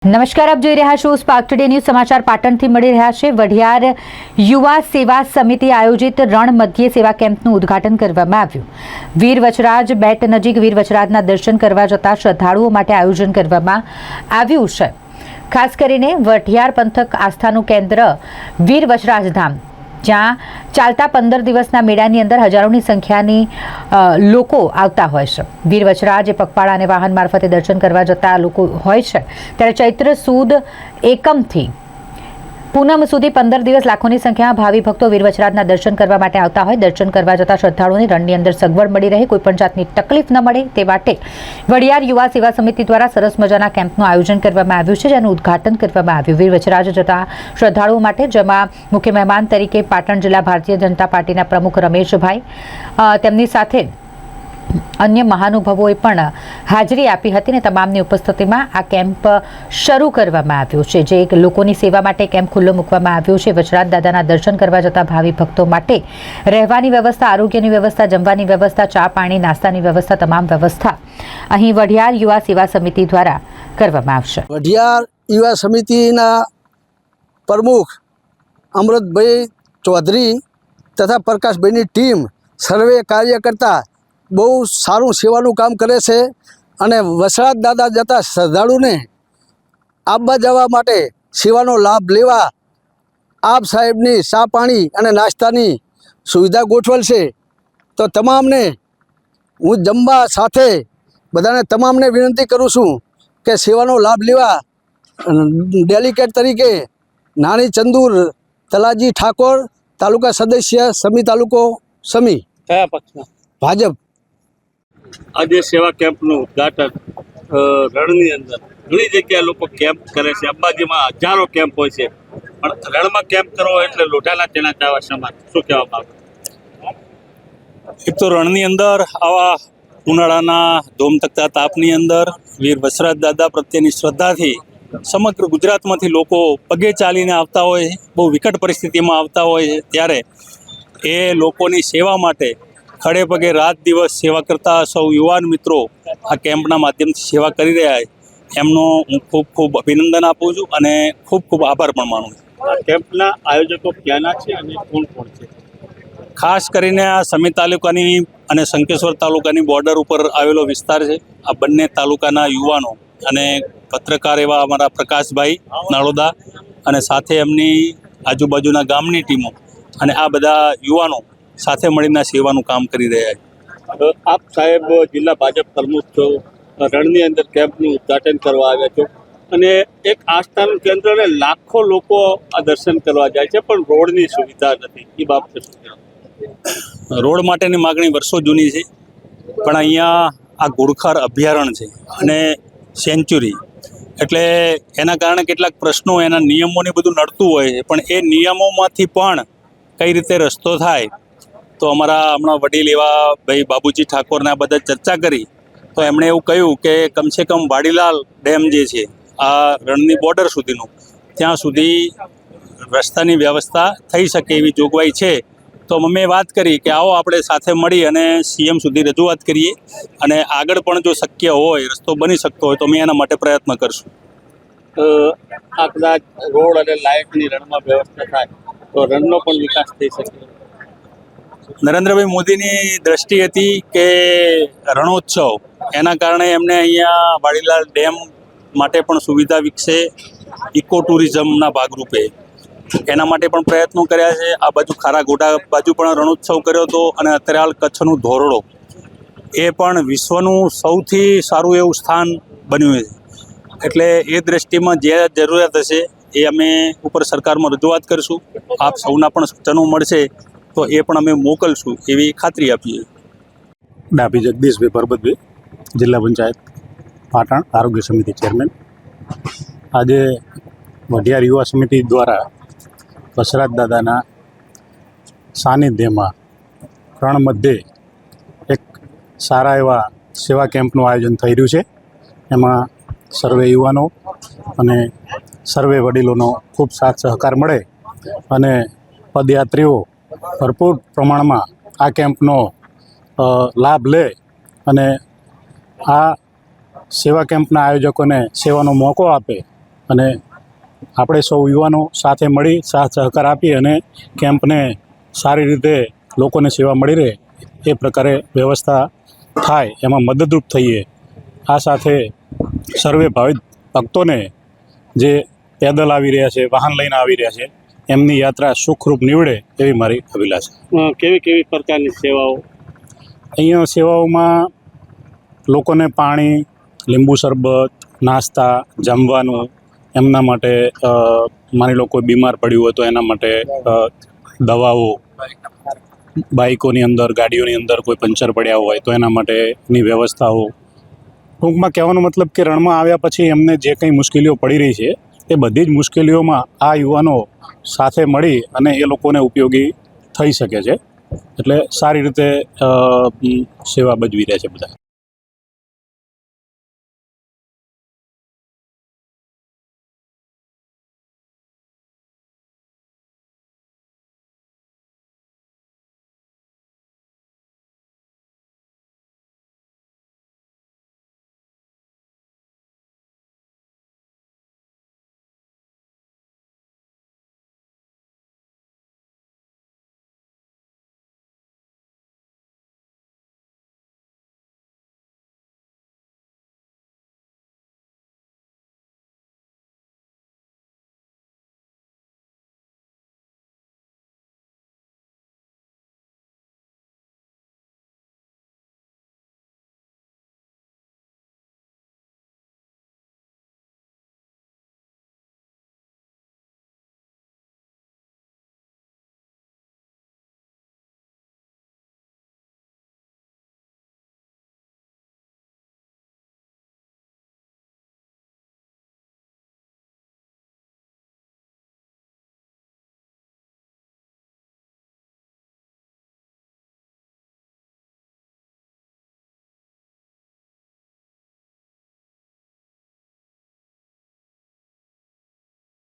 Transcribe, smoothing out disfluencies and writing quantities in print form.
નમસ્કાર, આપ જોઈ રહ્યા છો સ્પાર્ક ટુડે ન્યૂઝ. સમાચાર પાટણથી મળી રહ્યા છે. વઢિયાર યુવા સેવા સમિતિ આયોજિત રણ મધ્યે સેવા કેમ્પનું ઉદ્ઘાટન કરવામાં આવ્યું. વીર વચરાજ બેટ નજીક વીર વચરાજના દર્શન કરવા જતા શ્રદ્ધાળુઓ માટે આયોજન કરવામાં આવ્યું છે. ખાસ કરીને વઢિયાર પંથક આસ્થાનું કેન્દ્ર વીર વચરાજ ધામ, જ્યાં ચાલતા 15 દિવસના મેળાની અંદર હજારોની સંખ્યાની લોકો આવતા હોય છે. વીર વચરાજ એ પગપાળા અને વાહન મારફતે દર્શન કરવા જતા લોકો હોય છે. ત્યારે ચૈત્ર સુદ એકમથી પૂનમ સુધી 15 દિવસ લાખોની સંખ્યામાં ભાવિ ભક્તો વીર વચરાજના દર્શન કરવા માટે આવતા હોય. દર્શન કરવા જતા શ્રદ્ધાળુઓને રણની અંદર સગવડ મળી રહે, કોઈપણ જાતની તકલીફ ન મળે તે માટે વઢિયાર યુવા સેવા સમિતિ દ્વારા સરસ મજાના કેમ્પનું આયોજન કરવામાં આવ્યું છે, જેનું ઉદ્ઘાટન કરવામાં આવ્યું. વીર વચરાજ જતા શ્રદ્ધાળુઓ માટે જેમાં મુખ્ય મહેમાન તરીકે પાટણ જિલ્લા ભારતીય જનતા પાર્ટીના પ્રમુખ રમેશભાઈ, તેમની સાથે અન્ય મહાનુભાવોએ પણ હાજરી આપી હતી અને તમામની ઉપસ્થિતિમાં આ કેમ્પ શરૂ કરવામાં આવ્યો છે, જે એક લોકોની સેવા માટે કેમ્પ ખુલ્લો મૂકવામાં આવ્યો છે. વચરાજ દાદાના દર્શન કરવા જતા ભાવિ ભક્તો માટે રહેવાની વ્યવસ્થા, આરોગ્યની વ્યવસ્થા, જમવાની વ્યવસ્થા, ચા પાણી નાસ્તાની વ્યવસ્થા, તમામ વ્યવસ્થા અહીં વઢિયાર યુવા સેવા સમિતિ દ્વારા કરવામાં આવશે. વઢિયાર યુવા સમિતિના પ્રમુખ અમૃતભાઈ ચૌધરી તથા પ્રકાશભાઈની ટીમ સર્વે કાર્યકર્તા બહુ સારું સેવાનું કામ કરે છે અને વચરાજ દાદા જતા શ્રદ્ધાળુને આવવા જવા માટે સેવાનો લાભ લેવા આપ સાહેબની ચા પાણી અને નાસ્તાની સુવિધા ગોઠવેલ છે. તો તમામને હું જમવા સાથે બધાને તમામને વિનંતી કરું છું કે સેવાનો લાભ લેવા ડેલિકેટ તરીકે નાની ચંદુર તલાજી ઠાકોર, તાલુકા સદસ્ય સમી, તાલુકો સમી, કયા પક્ષના? ભાજપ. આજે સેવા કેમ્પનું ઉદ્ઘાટન રણની અંદર ઘણી જગ્યાએ લોકો કેમ્પ કરે છે. અંબાજીમાં હજારો કેમ્પ હોય છે, પણ રણમાં કેમ્પ કરવો એટલે લોઢાના ચણા ચાવા સમાન. શું કહેવામાં આવે? એક તો રણની અંદર આવા ઉનાળાના ધોમધકતા તાપની અંદર વીર વચરાજ દાદા પ્રત્યેની શ્રદ્ધાથી સમગ્ર ગુજરાતમાંથી લોકો પગે ચાલીને આવતા હોય છે. બહુ વિકટ પરિસ્થિતિમાં આવતા હોય છે, ત્યારે એ લોકોની સેવા માટે ખડે પગે રાત દિવસ સેવા કરતા સૌ યુવાન મિત્રો આ કેમ્પના માધ્યમથી સેવા કરી રહ્યા છે. એમનો હું ખૂબ ખૂબ અભિનંદન આપું છું અને ખૂબ ખૂબ આભાર પણ માનું છું. આ કેમ્પના આયોજકો ક્યાંના છે અને કોણ કોણ છે? ખાસ કરીને આ સમી તાલુકાની અને શંકેશ્વર તાલુકાની બોર્ડર ઉપર આવેલો વિસ્તાર છે. આ બંને તાલુકાના યુવાનો અને પત્રકાર એવા અમારા પ્રકાશભાઈ નાળોદા અને સાથે એમની આજુબાજુના ગામની ટીમો અને આ બધા યુવાનો સાથે મળીને સેવાનું કામ કરી રહ્યા છે. આપ સાહેબ જિલ્લા ભાજપ પ્રમુખ છો, રણની અંદર કેમ્પનું ઉદ્ઘાટન કરવા આવ્યા છો અને એક આસ્થાનું કેન્દ્ર અને લાખો લોકો આ દર્શન કરવા જાય છે, પણ રોડની સુવિધા નથી. એ બાબતે શું કહેવાય? રોડ માટેની માગણી વર્ષો જૂની છે, પણ અહીંયા આ ઘુડખર અભયારણ્ય છે અને સેન્ચુરી, એટલે એના કારણે કેટલાક પ્રશ્નો, એના નિયમોને બધું નડતું હોય છે, પણ એ નિયમોમાંથી પણ કઈ રીતે રસ્તો થાય તો અમારા હમણાં વડીલ એવા ભાઈ બાબુજી ઠાકોરને આ બધા ચર્ચા કરી તો એમણે એવું કહ્યું કે કમસે કમ વાડીલાલ ડેમ જે છે આ રણની બોર્ડર સુધીનું, ત્યાં સુધી રસ્તાની વ્યવસ્થા થઈ શકે એવી જોગવાઈ છે. તો અમે વાત કરી કે આવો આપણે સાથે મળી અને સીએમ સુધી રજૂઆત કરીએ અને આગળ પણ જો શક્ય હોય, રસ્તો બની શકતો હોય તો અમે એના માટે પ્રયત્ન કરશું. આ કદાચ રોડ અને લાઇટની રણમાં વ્યવસ્થા થાય તો રણનો પણ વિકાસ થઈ શકે. નરેન્દ્રભાઈ મોદીની દ્રષ્ટિ હતી કે રણોત્સવ, એના કારણે એમને અહીંયા વાડીલાલ ડેમ માટે પણ સુવિધા વિકસે, ઇકો ટુરિઝમના ભાગરૂપે એના માટે પણ પ્રયત્નો કર્યા છે. આ બાજુ ખારાગોડા બાજુ પણ રણોત્સવ કર્યો હતો અને અત્યારે હાલ કચ્છનું ધોરડો એ પણ વિશ્વનું સૌથી સારું એવું સ્થાન બન્યું છે. એટલે એ દ્રષ્ટિમાં જે જરૂરિયાત હશે એ અમે ઉપર સરકારમાં રજૂઆત કરીશું. આપ સૌના પણ સૂચનો મળશે તો એ પણ અમે મોકલશું એવી ખાતરી આપીએ. ડાભી જગદીશભાઈ પરબતભાઈ, જિલ્લા પંચાયત પાટણ, આરોગ્ય સમિતિ ચેરમેન. આજે વઢિયાર યુવા સમિતિ દ્વારા વચરાજ દાદાના સાનિધ્યમાં રણ મધ્યે એક સારા એવા સેવા કેમ્પનું આયોજન થઈ રહ્યું છે. એમાં સર્વે યુવાનો અને સર્વે વડીલોનો ખૂબ સાથ સહકાર મળે અને પદયાત્રીઓ ભરપૂર પ્રમાણમાં આ કેમ્પનો લાભ લે અને આ સેવા કેમ્પના આયોજકોને સેવાનો મોકો આપે અને આપણે સૌ યુવાનો સાથે મળી સાથ સહકાર આપી અને કેમ્પને સારી રીતે લોકોને સેવા મળી રહે એ પ્રકારે વ્યવસ્થા થાય એમાં મદદરૂપ થઈએ. આ સાથે સર્વે ભાવિક ભક્તોને જે પેદલ આવી રહ્યા છે, વાહન લઈને આવી રહ્યા છે, એમની યાત્રા સુખરૂપ નીવડે એવી મારી અભિલાષા. કેવી કેવી પ્રકારની સેવાઓ? અહીંયા સેવાઓમાં લોકોને પાણી, લીંબુ શરબત, નાસ્તા, જમવાનું, એમના માટે માની લો કોઈ બીમાર પડ્યું હોય તો એના માટે દવાઓ, બાઇકોની અંદર, ગાડીઓની અંદર કોઈ પંચર પડ્યા હોય તો એના માટેની વ્યવસ્થાઓ. ટૂંકમાં કહેવાનો મતલબ કે રણમાં આવ્યા પછી એમને જે કંઈ મુશ્કેલીઓ પડી રહી છે એ બધી જ મુશ્કેલીઓમાં આ યુવાનો સાથે મળી અને એ લોકોને ઉપયોગી થઈ શકે છે. એટલે સારી રીતે સેવા ભજવી રહ્યા છે બધા.